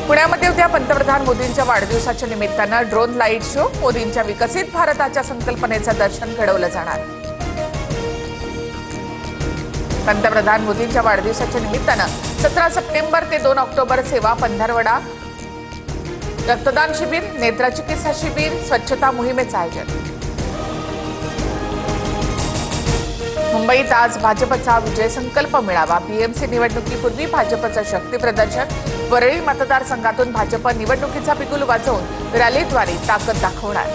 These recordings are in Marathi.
पुण्यामध्ये उद्या पंतप्रधान मोदींच्या वाढदिवसाच्या निमित्तानं ड्रोन लाईट शो, मोदींच्या विकसित भारताच्या संकल्पनेचं दर्शन घडवलं जाणार। पंतप्रधान मोदींच्या वाढदिवसाच्या निमित्तानं 17 सप्टेंबर ते 2 ऑक्टोबर सेवा पंधरवडा, रक्तदान शिबिर, नेत्रचिकित्सा शिबिर, स्वच्छता मोहिमेचं आयोजन। मुंबईत आज भाजपचा विजय संकल्प मेळावा, पीएमसी निवडणुकीपूर्वी भाजपचं शक्ती प्रदर्शन, वरळी मतदारसंघातून भाजप निवडणुकीचा बिगुल वाजवून रॅलीद्वारे ताकद दाखवणार।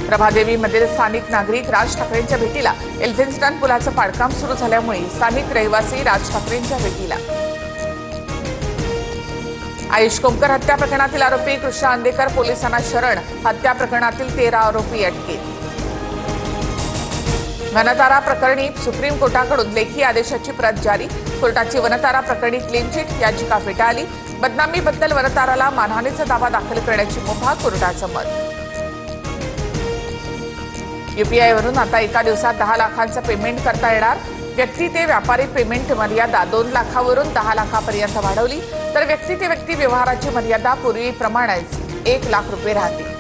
प्रभादेवीमधील स्थानिक नागरिक राज ठाकरेंच्या भेटीला, एल्फिन्स्टन पुलाचं पाडकाम सुरू झाल्यामुळे स्थानिक रहिवासी राज ठाकरेंच्या भेटीला। आयुष कोमकर हत्या प्रकरणातील आरोपी कृष्णा अंदेकर पोलिसांना शरण, हत्या प्रकरणातील 13 आरोपी अटकेत। वनतारा प्रकरणी सुप्रीम कोर्टाकडून लेखी आदेशाची प्रत जारी, कोर्टाची वनतारा प्रकरणी क्लीन चिट याचिका फेटाळली, बदनामीबद्दल वनताराला मानहानीचा दावा दाखल करण्याची मुभा कोर्टाचं मत। यूपीआयवरून आता एका दिवसात 10 लाखांचं पेमेंट करता येणार, व्यक्ती ते व्यापारी पेमेंट मर्यादा 2 लाखावरून 10 लाखापर्यंत वाढवली, तर व्यक्ती ते व्यक्ती व्यवहाराची मर्यादा पूर्वीप्रमाणेच 1 लाख रुपये राहतील।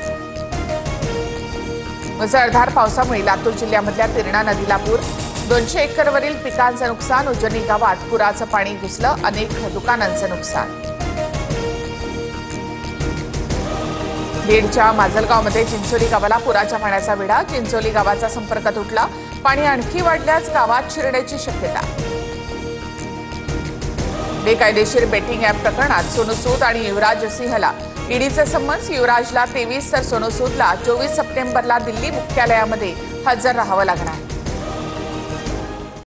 मुसळधार पावसामुळे लातूर जिल्ह्यामधल्या तिरणा नदीला पूर, 200 एकरवरील पिकांचं नुकसान, उजनी गावात पुराचं पाणी घुसलं, अनेक दुकानांचं नुकसान। बीडच्या माजलगावमध्ये चिंचोली गावाला पुराच्या पाण्याचा वेढा, चिंचोली गावाचा संपर्क तुटला, पाणी आणखी वाढल्यास गावात शिरण्याची शक्यता। बेकायदेशीर बेटिंग ॲप प्रकरणात सोनू सूद आणि युवराज सिंहला ईडीचे समन्स, युवराजला 23 तर सोनू सूदला 24 सप्टेंबरला दिल्ली मुख्यालयामध्ये हजर राहावं लागणार।